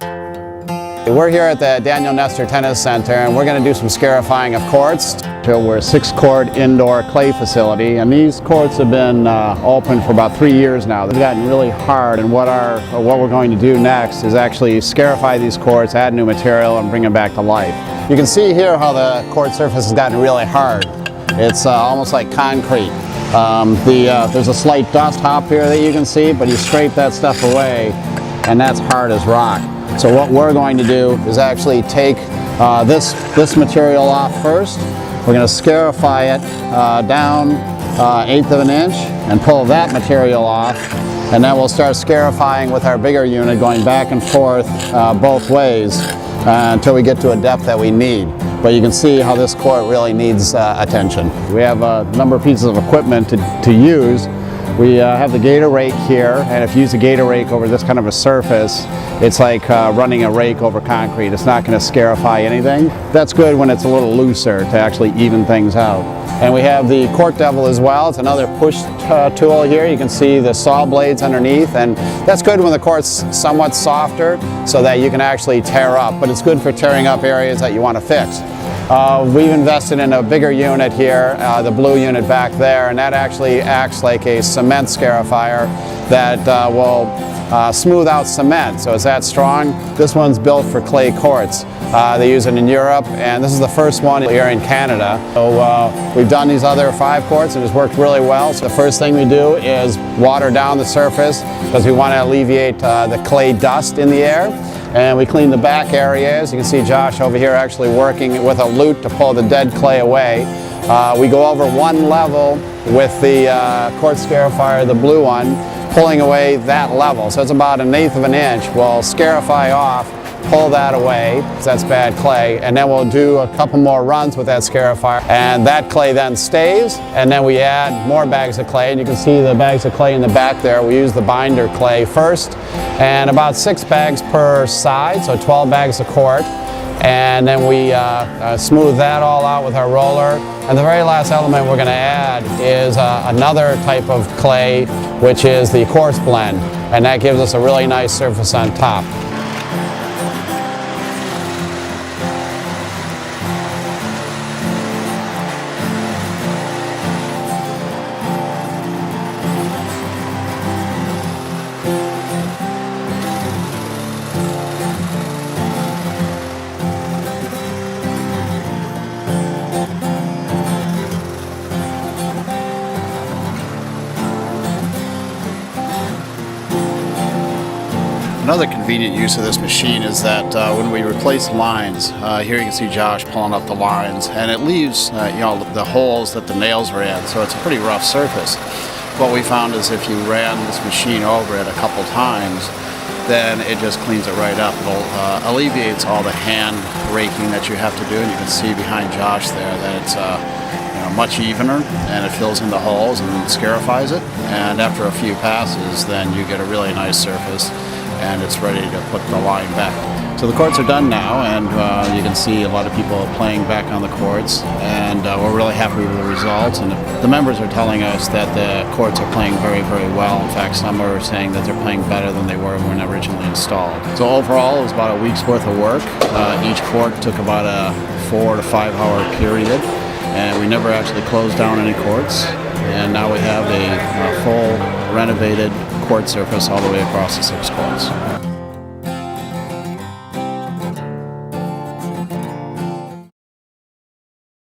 We're here at the Daniel Nestor Tennis Center and we're going to do some scarifying of courts. We're a 6-court indoor clay facility, and these courts have been open for about 3 years now. They've gotten really hard, and what we're going to do next is actually scarify these courts, add new material, and bring them back to life. You can see here how the court surface has gotten really hard. It's almost like concrete. There's a slight dust hop here that you can see, but you scrape that stuff away and that's hard as rock. So what we're going to do is actually take this material off first. We're going to scarify it down 1/8 of an inch and pull that material off, and then we'll start scarifying with our bigger unit, going back and forth both ways until we get to a depth that we need. But you can see how this court really needs attention. We have a number of pieces of equipment to use. We have the Gator rake here, and if you use a Gator rake over this kind of a surface, it's like running a rake over concrete. It's not going to scarify anything. That's good when it's a little looser to actually even things out. And we have the Court Devil as well. It's another push tool here. You can see the saw blades underneath, and that's good when the court's somewhat softer so that you can actually tear up, but it's good for tearing up areas that you want to fix. We've invested in a bigger unit here, the blue unit back there, and that actually acts like a cement scarifier that will smooth out cement. So it's that strong. This one's built for clay courts. They use it in Europe, and this is the first one here in Canada. So we've done these other 5 courts and it's worked really well. So the first thing we do is water down the surface because we want to alleviate the clay dust in the air. And we clean the back areas. You can see Josh over here actually working with a lute to pull the dead clay away. We go over one level with the court scarifier, the blue one, pulling away that level. So it's about 1/8 of an inch. We'll scarify off, pull that away, because that's bad clay, and then we'll do a couple more runs with that scarifier, and that clay then stays, and then we add more bags of clay, and you can see the bags of clay in the back there. We use the binder clay first, and about 6 bags per side, so 12 bags of court, and then we smooth that all out with our roller. And the very last element we're going to add is another type of clay, which is the coarse blend, and that gives us a really nice surface on top. Another convenient use of this machine is that when we replace lines, here you can see Josh pulling up the lines, and it leaves the holes that the nails were in, so it's a pretty rough surface. What we found is if you ran this machine over it a couple times, then it just cleans it right up. It alleviates all the hand raking that you have to do, and you can see behind Josh there that it's much evener, and it fills in the holes and scarifies it, and after a few passes then you get a really nice surface and it's ready to put the line back. So the courts are done now, and you can see a lot of people playing back on the courts, and we're really happy with the results, and the members are telling us that the courts are playing very, very well. In fact, some are saying that they're playing better than they were when originally installed. So overall it was about a week's worth of work. Each court took about a 4 to 5 hour period, and we never actually closed down any courts, and now we have a full renovated court surface all the way across the 6 courts.